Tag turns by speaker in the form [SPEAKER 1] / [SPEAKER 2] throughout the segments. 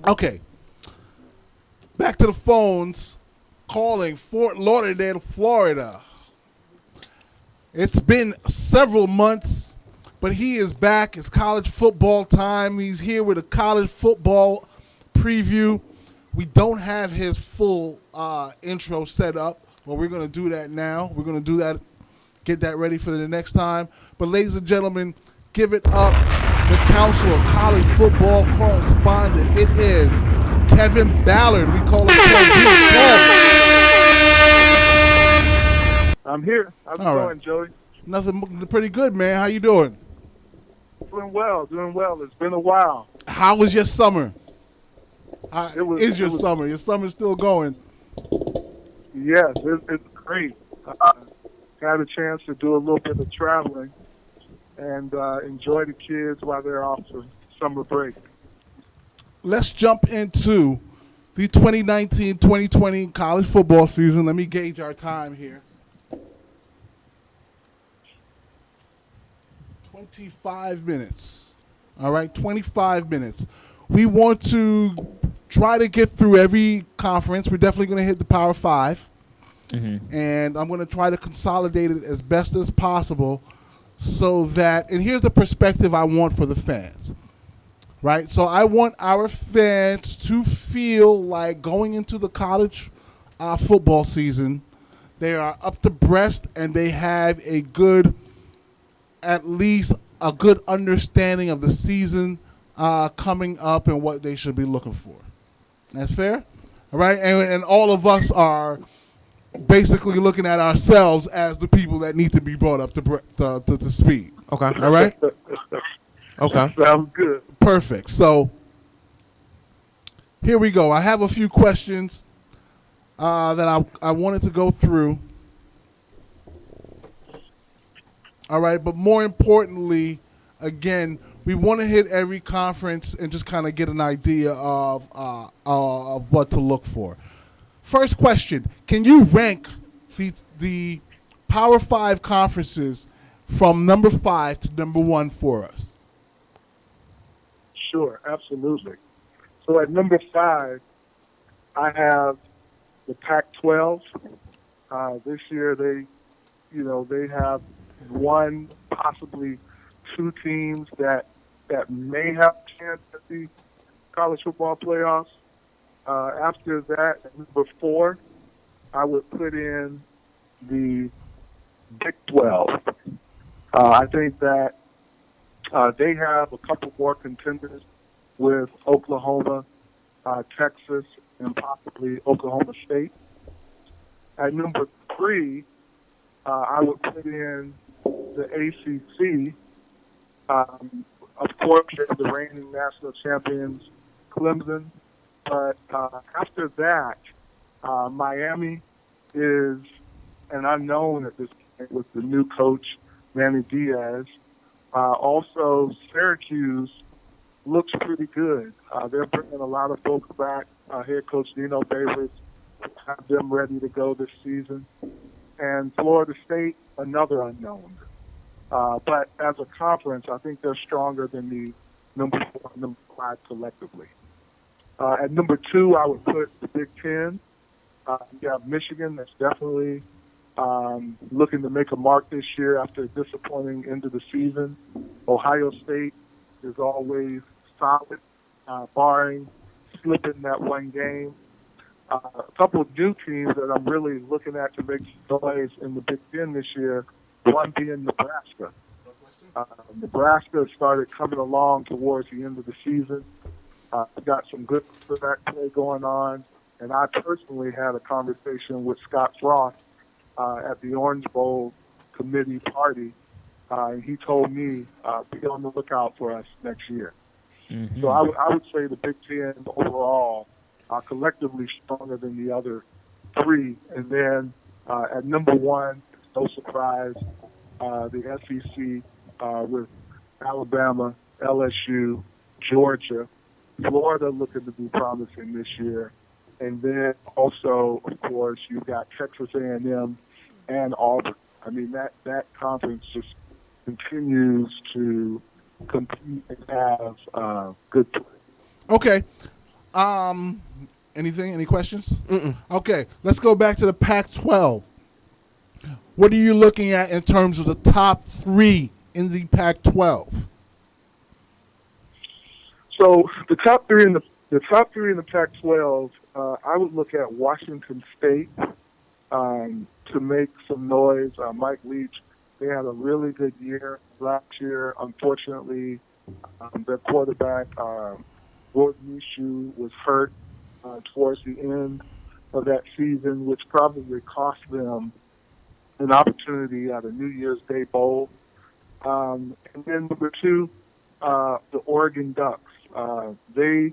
[SPEAKER 1] Okay, back to the phones. Calling Fort Lauderdale, Florida. It's been several months, but he is back. It's college football time. He's here with a college football preview. We don't have his full intro set up, but we're going to do that now. We're going to do that, get that ready for the next time. But ladies and gentlemen, give it up, the Council of College Football correspondent. It is Kevin Ballard. We call him Kevin.
[SPEAKER 2] I'm here. How's it going, Joey?
[SPEAKER 1] Nothing, pretty good, man. How you doing?
[SPEAKER 2] Doing well. It's been a while.
[SPEAKER 1] How was your summer?
[SPEAKER 2] Summer?
[SPEAKER 1] Your summer's still going?
[SPEAKER 2] Yes, it's great. Had a chance to do a little bit of traveling and enjoy the kids while they're off for summer break.
[SPEAKER 1] Let's jump into the 2019-2020 college football season. Let me gauge our time here. 25 minutes. All right, 25 minutes. We want to try to get through every conference. We're definitely going to hit the Power 5. Mm-hmm. And I'm going to try to consolidate it as best as possible so that, and here's the perspective I want for the fans, right? So I want our fans to feel like going into the college football season, they are up to breast and they have at least a good understanding of the season coming up and what they should be looking for. That's fair? All right? And all of us are basically looking at ourselves as the people that need to be brought up to speed.
[SPEAKER 3] Okay.
[SPEAKER 1] All right?
[SPEAKER 3] Okay.
[SPEAKER 2] Sounds good.
[SPEAKER 1] Perfect. So here we go. I have a few questions that I wanted to go through. All right, but more importantly, again, we want to hit every conference and just kind of get an idea of what to look for. First question: can you rank the Power 5 conferences from number 5 to number 1 for us?
[SPEAKER 2] Sure, absolutely. So at number 5, I have the Pac-12. This year they have one, possibly two teams that may have a chance at the college football playoffs. After that, at number 4, I would put in the Big 12. I think that they have a couple more contenders with Oklahoma, Texas, and possibly Oklahoma State. At number 3, I would put in the ACC. Of course, they're the reigning national champions, Clemson. But after that, Miami is an unknown at this point with the new coach, Manny Diaz. Also, Syracuse looks pretty good. They're bringing a lot of folks back. Head coach Dino Babers have them ready to go this season. And Florida State, another unknown. But as a conference, I think they're stronger than the number 4 and number 5 collectively. At number 2, I would put the Big Ten. You have Michigan that's definitely looking to make a mark this year after a disappointing end of the season. Ohio State is always solid, barring slipping that one game. A couple of new teams that I'm really looking at to make noise in the Big Ten this year, one being Nebraska. Nebraska started coming along towards the end of the season. Got some good quarterback play going on, and I personally had a conversation with Scott Frost at the Orange Bowl committee party. He told me, be on the lookout for us next year. Mm-hmm. So I would say the Big Ten overall are collectively stronger than the other 3. And then at number 1, no surprise, the SEC with Alabama, LSU, Georgia, Florida looking to be promising this year. And then also, of course, you've got Texas A&M and Auburn. I mean, that conference just continues to compete and have good play.
[SPEAKER 1] Okay. Anything? Any questions? Okay, let's go back to the Pac-12. What are you looking at in terms of the top 3 in the Pac-12?
[SPEAKER 2] So the top three in the Pac-12, I would look at Washington State to make some noise. Mike Leach, they had a really good year last year. Unfortunately, their quarterback Gordon Minshew was hurt towards the end of that season, which probably cost them an opportunity at a New Year's Day Bowl. And then number 2, the Oregon Ducks. They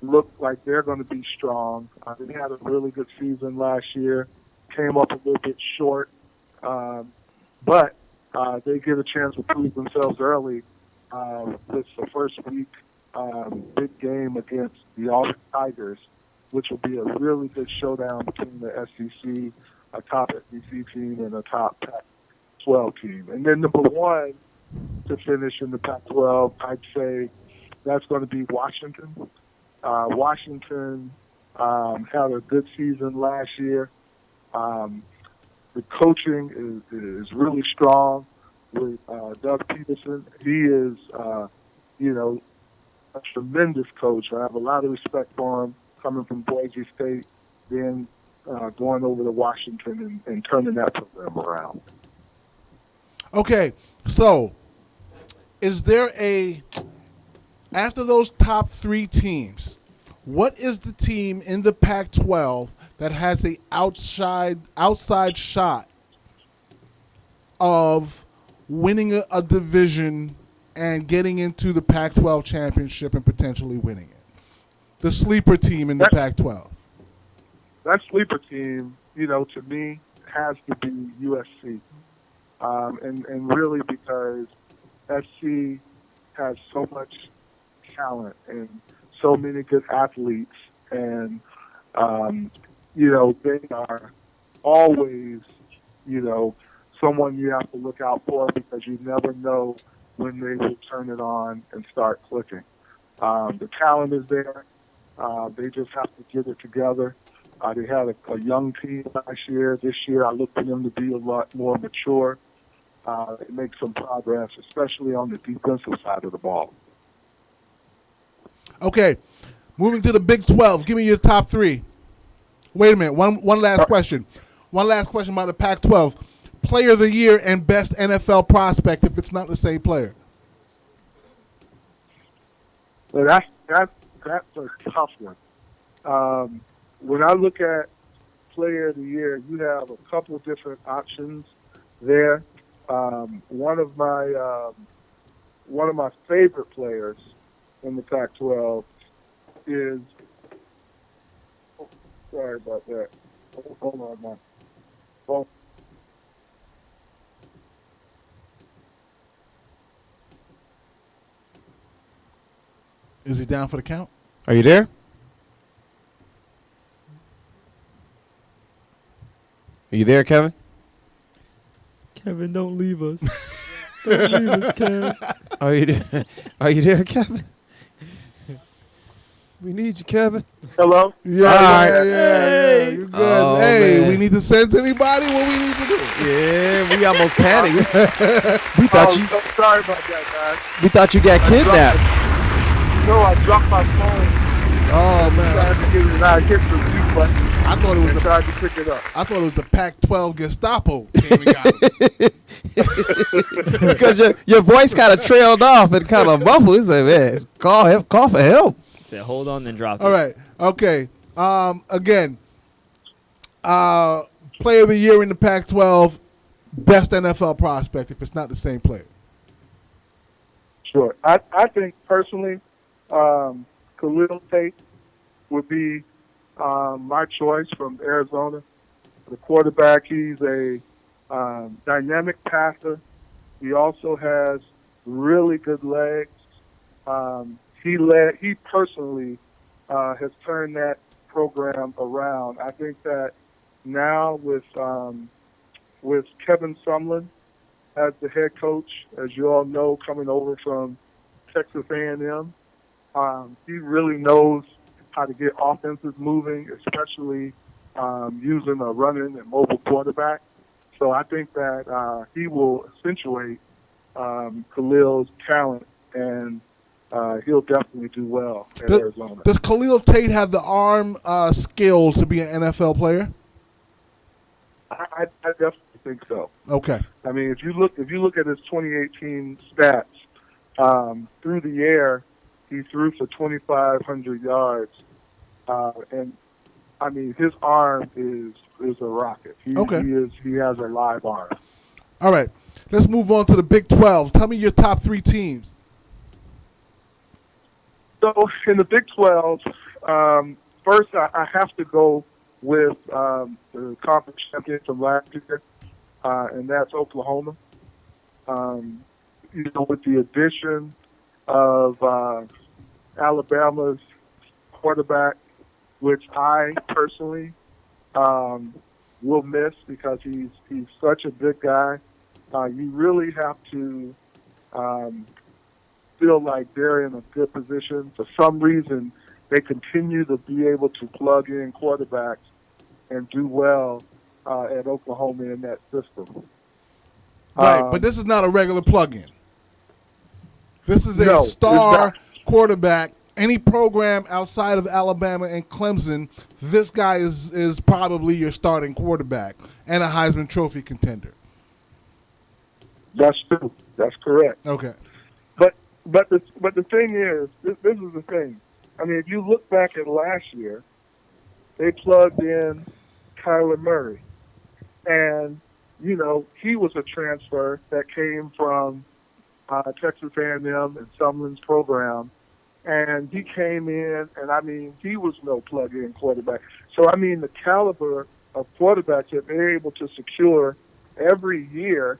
[SPEAKER 2] look like they're going to be strong. They had a really good season last year, came up a little bit short, but they get a chance to prove themselves early with the first week big game against the Auburn Tigers, which will be a really good showdown between the SEC, a top SEC team, and a top Pac-12 team. And then number 1 to finish in the Pac-12, I'd say that's going to be Washington. Washington had a good season last year. The coaching is really strong with Doug Peterson. He is, a tremendous coach. I have a lot of respect for him coming from Boise State, then going over to Washington and turning that program around.
[SPEAKER 1] Okay, so is there after those top 3 teams, what is the team in the Pac-12 that has a outside shot of winning a division and getting into the Pac-12 championship and potentially winning it? The sleeper team in the Pac-12.
[SPEAKER 2] That sleeper team, to me, has to be USC. And really because SC has so much talent and so many good athletes, and they are always someone you have to look out for because you never know when they will turn it on and start clicking. The talent is there. They just have to get it together. They had a young team last year. This year I look for them to be a lot more mature and make some progress, especially on the defensive side of the ball.
[SPEAKER 1] Okay, moving to the Big 12. Give me your top 3. Wait a minute. One last question. One last question about the Pac-12. Player of the year and best NFL prospect if it's not the same player.
[SPEAKER 2] Well, that's a tough one. When I look at player of the year, you have a couple of different options there. One of my favorite players in the Pac-12 is. Oh, sorry about that. Hold on, man. Well,
[SPEAKER 1] Is he down for the count?
[SPEAKER 3] Are you there? Are you there, Kevin?
[SPEAKER 4] Kevin, don't leave us. Don't leave us, Kevin.
[SPEAKER 3] Are you there? Are you there, Kevin? We need you, Kevin.
[SPEAKER 2] hello?
[SPEAKER 1] Yeah.
[SPEAKER 4] Hey.
[SPEAKER 1] You're good.
[SPEAKER 3] Oh,
[SPEAKER 1] hey,
[SPEAKER 3] man.
[SPEAKER 1] we need to send anybody. What we need to do?
[SPEAKER 3] Yeah, we almost panicked. We thought you.
[SPEAKER 2] So sorry about that, guys.
[SPEAKER 3] We thought you got kidnapped.
[SPEAKER 2] No, I dropped my phone.
[SPEAKER 1] Oh man,
[SPEAKER 2] Tried to get it. I hit the mute button.
[SPEAKER 1] I thought it was
[SPEAKER 2] and tried to pick it up.
[SPEAKER 1] I thought it was the Pac-12 Gestapo came and got him.
[SPEAKER 3] Because your voice kind of trailed off and kind of muffled. He said, man, call for help.
[SPEAKER 4] Said, hold on, then drop it.
[SPEAKER 1] All right. Okay. Again, player of the year in the Pac-12, best NFL prospect if it's not the same player.
[SPEAKER 2] Sure. I think personally, Khalil Tate would be my choice from Arizona. The quarterback, he's a dynamic passer. He also has really good legs. He personally has turned that program around. I think that now with Kevin Sumlin as the head coach, as you all know, coming over from Texas A&M, he really knows how to get offenses moving, especially using a running and mobile quarterback. So I think that he will accentuate Khalil's talent, and he'll definitely do well at Arizona.
[SPEAKER 1] Does Khalil Tate have the arm skill to be an NFL player?
[SPEAKER 2] I definitely think so.
[SPEAKER 1] Okay.
[SPEAKER 2] I mean, if you look at his 2018 stats, through the air, he threw for 2,500 yards, and I mean, his arm is a rocket. He has a live arm.
[SPEAKER 1] All right. Let's move on to the Big 12. Tell me your top 3 teams.
[SPEAKER 2] So in the Big 12, first I have to go with the conference champion from last year, and that's Oklahoma. With the addition of Alabama's quarterback, which I personally will miss because he's such a good guy. You really have to feel like they're in a good position. For some reason, they continue to be able to plug in quarterbacks and do well at Oklahoma in that system.
[SPEAKER 1] Right, but this is not a regular plug-in. This is a
[SPEAKER 2] No,
[SPEAKER 1] star quarterback. Any program outside of Alabama and Clemson, this guy is probably your starting quarterback and a Heisman Trophy contender.
[SPEAKER 2] That's true. That's correct.
[SPEAKER 1] Okay.
[SPEAKER 2] But the thing is, this is the thing. I mean, if you look back at last year, they plugged in Kyler Murray, and he was a transfer that came from Texas A&M and Sumlin's program, and he came in, and I mean, he was no plug-in quarterback. So I mean, the caliber of quarterbacks that they're able to secure every year,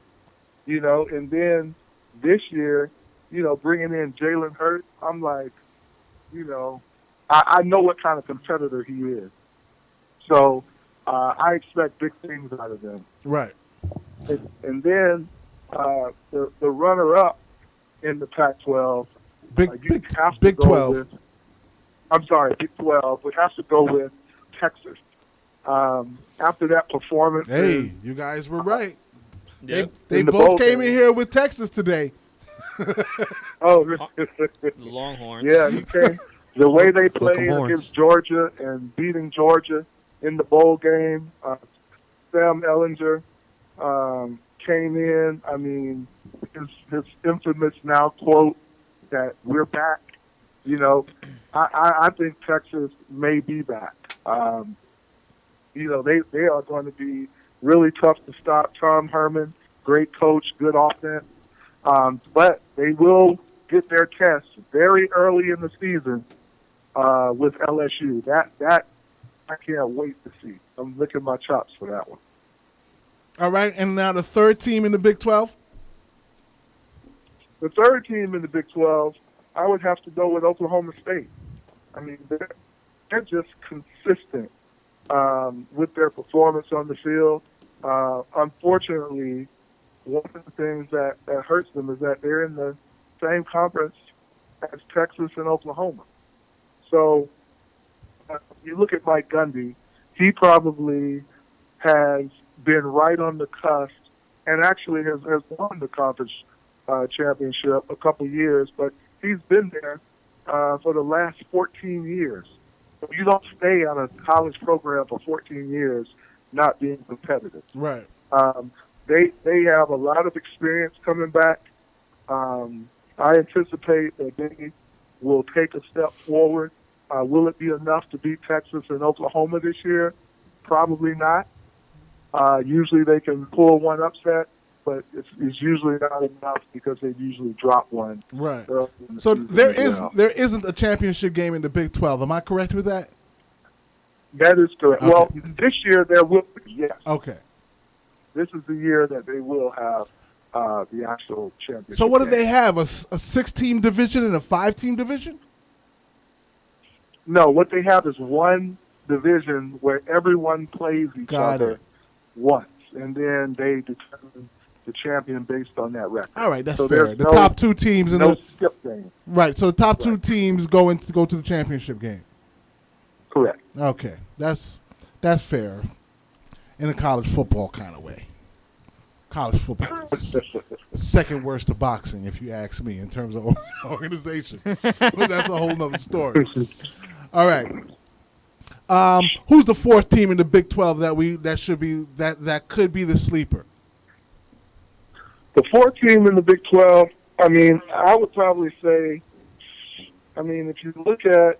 [SPEAKER 2] and then this year, bringing in Jalen Hurts, I'm like, I know what kind of competitor he is. So I expect big things out of them.
[SPEAKER 1] Right.
[SPEAKER 2] And then the runner-up in the Pac-12,
[SPEAKER 1] Big 12.
[SPEAKER 2] I'm sorry, Big 12. We have to go with Texas. After that performance,
[SPEAKER 1] hey, you guys were right.
[SPEAKER 4] Yep.
[SPEAKER 1] They both came in here with Texas today.
[SPEAKER 2] Oh,
[SPEAKER 4] The Longhorns.
[SPEAKER 2] yeah, he came. The way they played against Georgia and beating Georgia in the bowl game, Sam Ellinger came in. I mean, his infamous now quote that we're back. I think Texas may be back. They are going to be really tough to stop. Tom Herman, great coach, good offense. But they will get their test very early in the season with LSU. That I can't wait to see. I'm licking my chops for that one.
[SPEAKER 1] All right, and now the third team in the Big 12?
[SPEAKER 2] The third team in the Big 12, I would have to go with Oklahoma State. I mean, they're just consistent with their performance on the field. Unfortunately, one of the things that hurts them is that they're in the same conference as Texas and Oklahoma. So you look at Mike Gundy, he probably has been right on the cusp and actually has won the conference championship a couple years, but he's been there for the last 14 years. So you don't stay on a college program for 14 years not being competitive.
[SPEAKER 1] Right.
[SPEAKER 2] They have a lot of experience coming back. I anticipate that they will take a step forward. Will it be enough to beat Texas and Oklahoma this year? Probably not. Usually they can pull one upset, but it's usually not enough because they usually drop one.
[SPEAKER 1] Right. So there isn't a championship game in the Big 12. Am I correct with that?
[SPEAKER 2] That is correct.
[SPEAKER 1] Okay.
[SPEAKER 2] Well, this year there will be, yes.
[SPEAKER 1] Okay.
[SPEAKER 2] This is the year that they will have the actual championship.
[SPEAKER 1] So what do
[SPEAKER 2] game.
[SPEAKER 1] they have? A 6-team division and a 5-team division?
[SPEAKER 2] No, what they have is one division where everyone plays each other once, and then they determine the champion based on that record.
[SPEAKER 1] All right, that's
[SPEAKER 2] so
[SPEAKER 1] fair. The top two teams in
[SPEAKER 2] no
[SPEAKER 1] the
[SPEAKER 2] skip game.
[SPEAKER 1] right. So the top two teams go to the championship game.
[SPEAKER 2] Correct.
[SPEAKER 1] Okay, that's fair in a college football kind of way. College football is second worst to boxing, if you ask me, in terms of organization. But that's a whole nother story. All right. Who's the fourth team in the Big 12 that could be the sleeper?
[SPEAKER 2] The fourth team in the Big 12, I mean, I would probably say, I mean, if you look at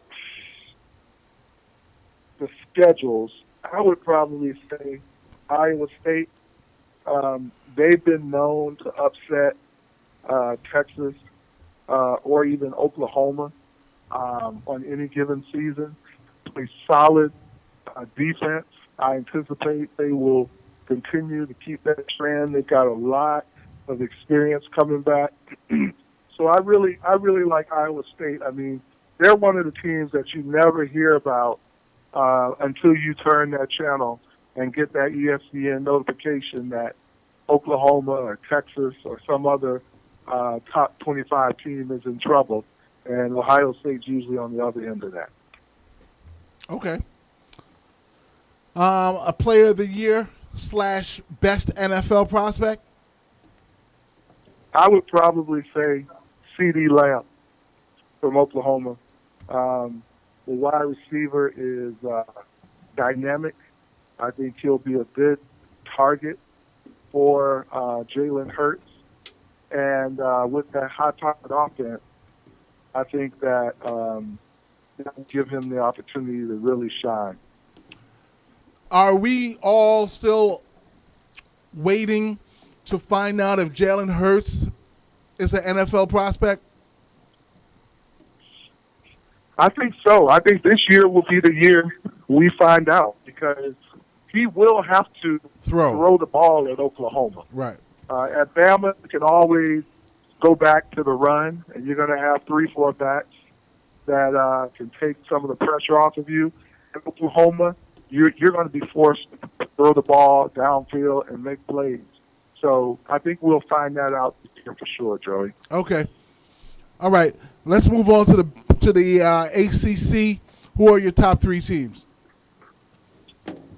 [SPEAKER 2] the schedules, I would probably say Iowa State. They've been known to upset Texas or even Oklahoma on any given season. Play solid defense. I anticipate they will continue to keep that trend. They've got a lot of experience coming back. So I really like Iowa State. I mean, they're one of the teams that you never hear about until you turn that channel and get that ESPN notification that Oklahoma or Texas or some other top 25 team is in trouble, and Ohio State's usually on the other end of that.
[SPEAKER 1] Okay. A player of the year / best NFL prospect?
[SPEAKER 2] I would probably say CeeDee Lamb from Oklahoma. The wide receiver is dynamic. I think he'll be a good target for Jalen Hurts. And with that high-powered offense, I think that will give him the opportunity to really shine.
[SPEAKER 1] Are we all still waiting to find out if Jalen Hurts is an NFL prospect?
[SPEAKER 2] I think so. I think this year will be the year we find out because he will have to throw the ball at Oklahoma.
[SPEAKER 1] Right.
[SPEAKER 2] At Bama, you can always go back to the run, and you're going to have 3-4 backs that can take some of the pressure off of you. At Oklahoma, you're going to be forced to throw the ball downfield and make plays. So I think we'll find that out this year for sure, Joey.
[SPEAKER 1] Okay. All right. Let's move on to the ACC. Who are your top three teams?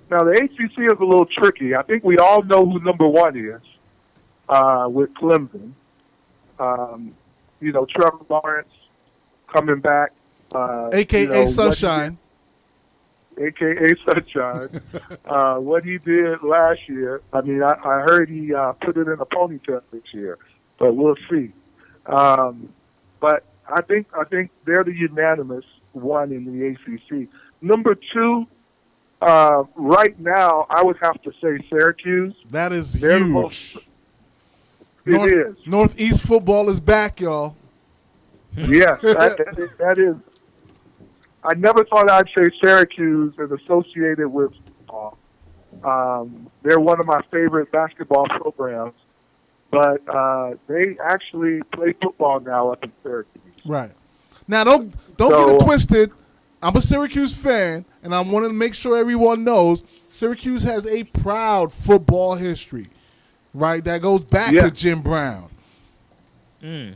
[SPEAKER 2] Now, the ACC is a little tricky. I think we all know who number one is with Clemson. Trevor Lawrence coming back.
[SPEAKER 1] A.K.A. Sunshine.
[SPEAKER 2] A.K.A. Sunshine. What he did last year, I mean, I heard he put it in a ponytail this year, but we'll see. But I think they're the unanimous one in the ACC. Number two, right now, I would have to say Syracuse.
[SPEAKER 1] That is huge.
[SPEAKER 2] It is.
[SPEAKER 1] Northeast football is back, y'all.
[SPEAKER 2] Yes, that is. I never thought I'd say Syracuse is associated with football. They're one of my favorite basketball programs, but they actually play football now up in Syracuse.
[SPEAKER 1] Right. Now, don't get it twisted. I'm a Syracuse fan, and I want to make sure everyone knows Syracuse has a proud football history, right? That goes back to Jim Brown.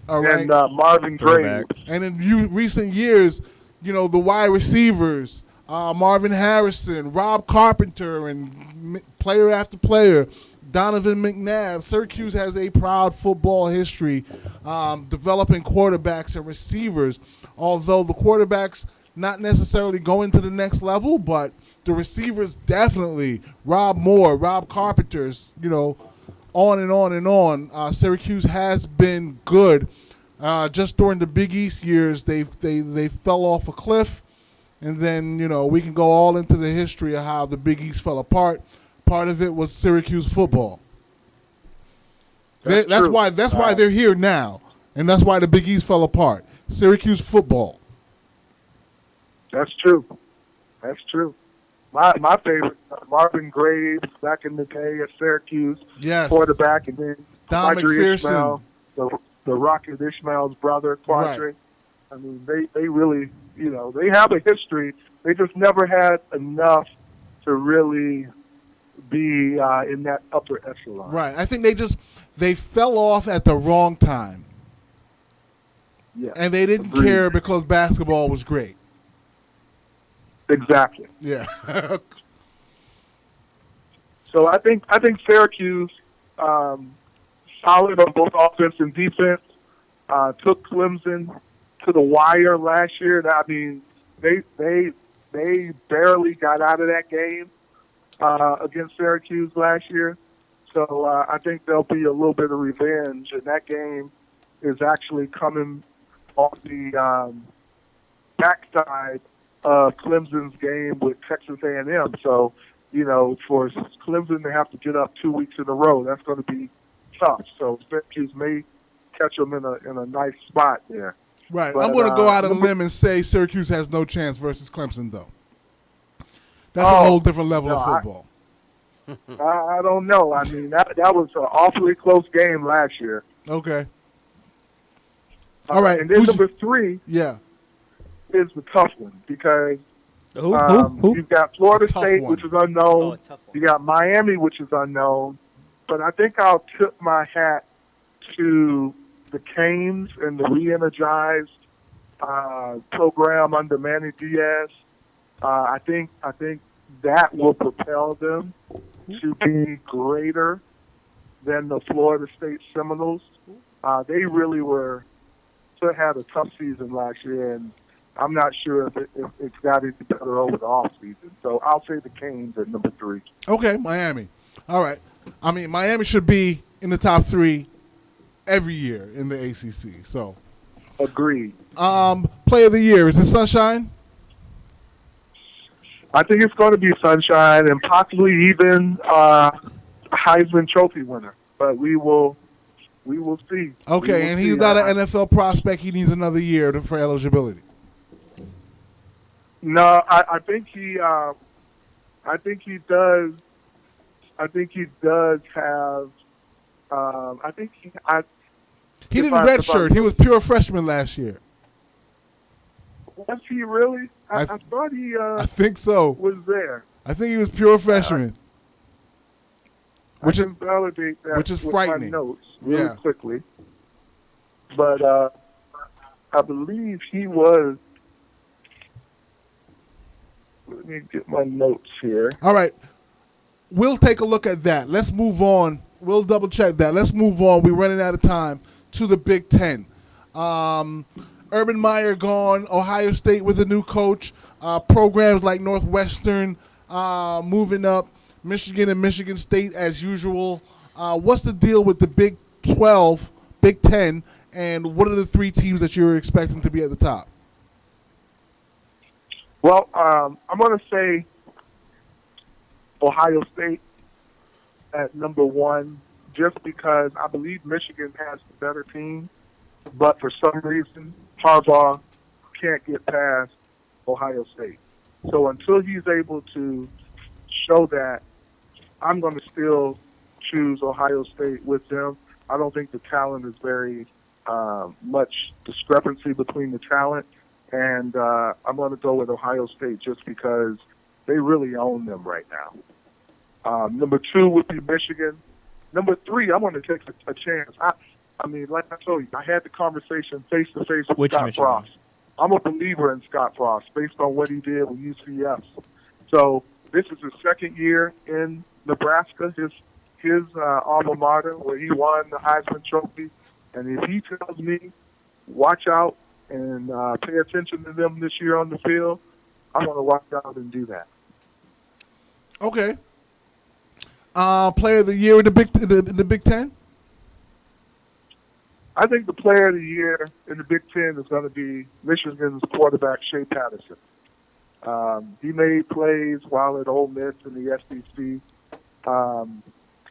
[SPEAKER 1] All right.
[SPEAKER 2] And Marvin Graves.
[SPEAKER 1] And in recent years, the wide receivers, Marvin Harrison, Rob Carpenter, and player after player, Donovan McNabb. Syracuse has a proud football history developing quarterbacks and receivers, although the quarterbacks not necessarily going to the next level, but the receivers definitely. Rob Moore, Rob Carpenter's, on and on and on. Syracuse has been good. Just during the Big East years, they fell off a cliff, and then we can go all into the history of how the Big East fell apart. Part of it was Syracuse football. That's why they're here now, and that's why the Big East fell apart. Syracuse football.
[SPEAKER 2] That's true. That's true. My favorite, Marvin Graves, back in the day at Syracuse, quarterback, and then
[SPEAKER 1] Don McPherson,
[SPEAKER 2] the Rocket Ishmael's brother, Quadri.
[SPEAKER 1] Right.
[SPEAKER 2] I mean, they really, they have a history. They just never had enough to really be in that upper echelon.
[SPEAKER 1] Right. I think they fell off at the wrong time.
[SPEAKER 2] Yeah.
[SPEAKER 1] And they didn't care because basketball was great.
[SPEAKER 2] Exactly.
[SPEAKER 1] Yeah.
[SPEAKER 2] So I think Syracuse, solid on both offense and defense, took Clemson to the wire last year. I mean, they barely got out of that game against Syracuse last year. So I think there'll be a little bit of revenge, and that game is actually coming off the backside of Clemson's game with Texas A&M. So, for Clemson to have to get up 2 weeks in a row, that's going to be tough. So Syracuse may catch them in a nice spot there.
[SPEAKER 1] Right.
[SPEAKER 2] But,
[SPEAKER 1] I'm going to go out on a limb and say Syracuse has no chance versus Clemson, though. That's a whole different level of football.
[SPEAKER 2] I don't know. I mean, that was an awfully close game last year.
[SPEAKER 1] Okay. All right.
[SPEAKER 2] And then number 3
[SPEAKER 1] Yeah.
[SPEAKER 2] is the tough one because
[SPEAKER 4] Who?
[SPEAKER 2] you've got Florida State,
[SPEAKER 1] one.
[SPEAKER 2] which is unknown.
[SPEAKER 5] a tough one.
[SPEAKER 2] You got Miami, which is unknown. But I think I'll tip my hat to the Canes and the re-energized program under Manny Diaz. I think that will propel them to be greater than the Florida State Seminoles. They really had a tough season last year, and I'm not sure if it's got any better over the offseason. So I'll say the Canes at number 3.
[SPEAKER 1] Okay, Miami. All right. I mean, Miami should be in the top 3 every year in the ACC. So,
[SPEAKER 2] Agreed.
[SPEAKER 1] Player of the year, is it Sunshine?
[SPEAKER 2] I think it's going to be Sunshine and possibly even Heisman Trophy winner. But we will see.
[SPEAKER 1] Okay, and he's not an NFL prospect. He needs another year for eligibility.
[SPEAKER 2] No, I think he does. I think he does have.
[SPEAKER 1] He didn't redshirt. He was pure freshman last year.
[SPEAKER 2] Was he really? I thought he
[SPEAKER 1] I think so.
[SPEAKER 2] was there.
[SPEAKER 1] I think he was pure freshman.
[SPEAKER 2] I can validate that
[SPEAKER 1] which is
[SPEAKER 2] with
[SPEAKER 1] frightening.
[SPEAKER 2] my notes really
[SPEAKER 1] Yeah.
[SPEAKER 2] quickly. But I believe he was. Let me get my notes here.
[SPEAKER 1] All right. We'll take a look at that. Let's move on. We'll double check that. Let's move on. We're running out of time to the Big Ten. Urban Meyer gone. Ohio State with a new coach. Programs like Northwestern moving up. Michigan and Michigan State as usual. What's the deal with the Big 12, Big 10, and what are the 3 teams that you're expecting to be at the top?
[SPEAKER 2] Well, I'm going to say Ohio State at number 1 just because I believe Michigan has the better team, but for some reason Harbaugh can't get past Ohio State. So until he's able to show that, I'm going to still choose Ohio State with them. I don't think the talent is very much discrepancy between the talent, and I'm going to go with Ohio State just because they really own them right now. Number 2 would be Michigan. Number 3, I want to take a chance. I mean, like I told you, I had the conversation face-to-face with Scott Frost. I'm a believer in Scott Frost based on what he did with UCF. So this is his second year in Nebraska, his alma mater, where he won the Heisman Trophy. And if he tells me, watch out and pay attention to them this year on the field, I'm going to watch out and do that.
[SPEAKER 1] Okay. Player of the year in the Big Ten?
[SPEAKER 2] I think the player of the year in the Big Ten is going to be Michigan's quarterback, Shea Patterson. He made plays while at Ole Miss in the SEC.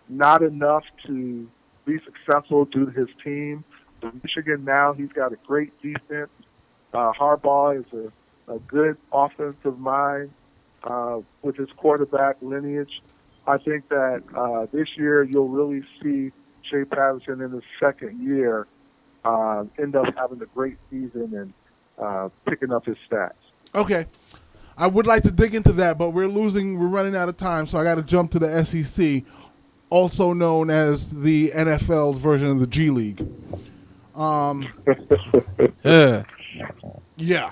[SPEAKER 2] Not enough to be successful due to his team. In Michigan now, he's got a great defense. Harbaugh is a good offensive mind with his quarterback lineage. I think that this year you'll really see Shea Patterson in his second year end up having a great season and picking up his stats.
[SPEAKER 1] Okay. I would like to dig into that, but we're running out of time, so I got to jump to the SEC, also known as the NFL's version of the G League. Yeah.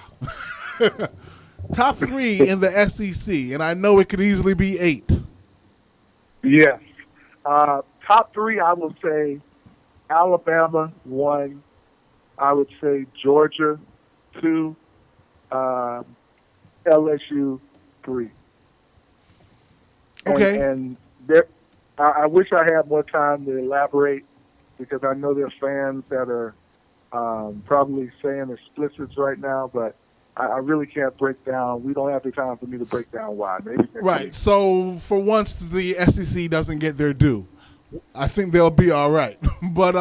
[SPEAKER 1] Top 3 in the SEC, and I know it could easily be 8.
[SPEAKER 2] Yes. Top 3, I will say Alabama 1. I would say Georgia 2. LSU 3.
[SPEAKER 1] Okay.
[SPEAKER 2] And there, I wish I had more time to elaborate because I know there are fans that are probably saying explicits right now, but I really can't break down. We don't have the time for me to break down why. Maybe next
[SPEAKER 1] Right.
[SPEAKER 2] week.
[SPEAKER 1] So for once the SEC doesn't get their due, I think they'll be all right. But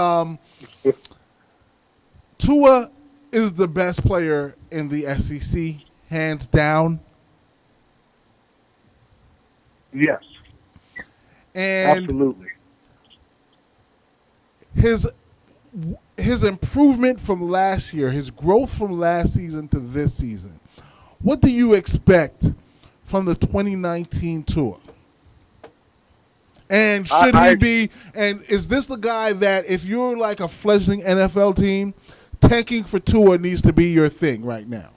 [SPEAKER 1] Tua is the best player in the SEC, hands down.
[SPEAKER 2] Yes,
[SPEAKER 1] And
[SPEAKER 2] absolutely.
[SPEAKER 1] his improvement from last year, his growth from last season to this season, what do you expect from the 2019 tour? And should he be, and is this the guy that if you're like a fledgling NFL team, tanking for Tua needs to be your thing right now?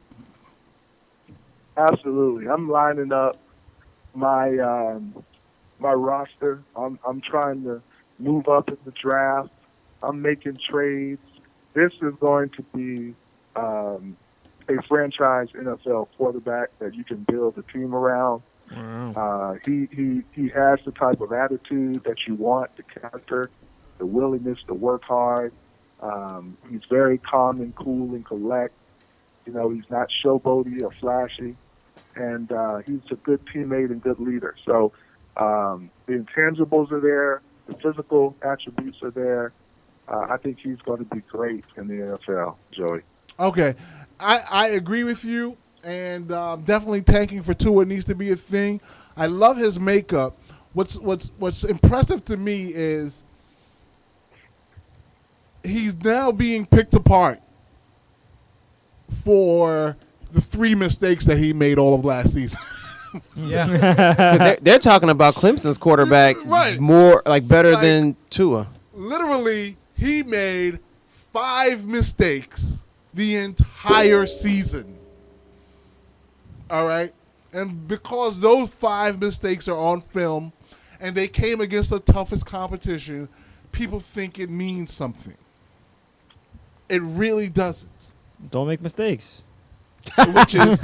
[SPEAKER 2] Absolutely. I'm lining up my my roster. I'm trying to move up in the draft. I'm making trades. This is going to be a franchise NFL quarterback that you can build a team around.
[SPEAKER 4] Wow.
[SPEAKER 2] He has the type of attitude that you want, the character, the willingness to work hard. He's very calm and cool and collect. You know, he's not showboaty or flashy, and he's a good teammate and good leader. So the intangibles are there, the physical attributes are there. I think he's going to be great in the NFL, Joey.
[SPEAKER 1] Okay, I agree with you, and definitely tanking for Tua needs to be a thing. I love his makeup. What's impressive to me is he's now being picked apart for the 3 mistakes that he made all of last season.
[SPEAKER 3] Yeah, because they're talking about Clemson's quarterback
[SPEAKER 1] Right.
[SPEAKER 3] more like better
[SPEAKER 1] Like-
[SPEAKER 3] than Tua.
[SPEAKER 1] Literally, he made 5 mistakes the entire season. All right? And because those 5 mistakes are on film and they came against the toughest competition, people think it means something. It really doesn't.
[SPEAKER 4] Don't make mistakes.
[SPEAKER 1] Which is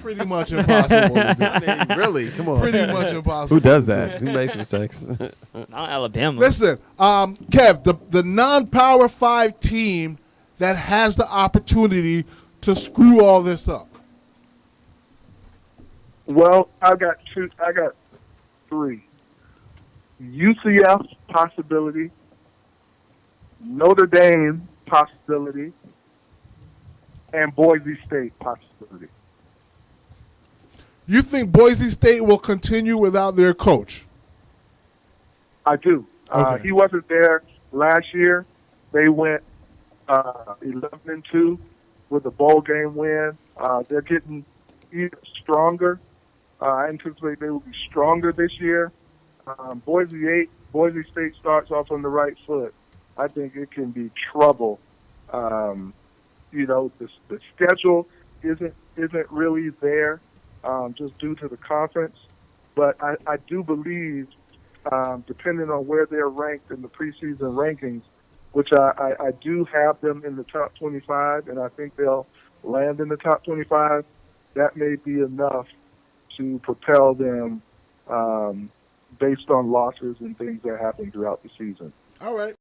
[SPEAKER 1] pretty much impossible to do.
[SPEAKER 3] I mean, really? Come on.
[SPEAKER 1] Pretty much impossible.
[SPEAKER 3] Who does
[SPEAKER 1] to do.
[SPEAKER 3] that? Who makes mistakes?
[SPEAKER 4] Not Alabama.
[SPEAKER 1] Listen, Kev, the non-Power 5 team that has the opportunity to screw all this up.
[SPEAKER 2] Well, I got 3. UCF possibility, Notre Dame possibility, and Boise State possibility.
[SPEAKER 1] You think Boise State will continue without their coach?
[SPEAKER 2] I do.
[SPEAKER 1] Okay.
[SPEAKER 2] He wasn't there last year. They went 11-2 with a bowl game win. They're getting even stronger. I anticipate they will be stronger this year. Boise State starts off on the right foot. I think it can be trouble. You know, the schedule isn't really there just due to the conference. But I do believe, depending on where they're ranked in the preseason rankings, which I do have them in the top 25, and I think they'll land in the top 25, that may be enough to propel them based on losses and things that happen throughout the season.
[SPEAKER 1] All right.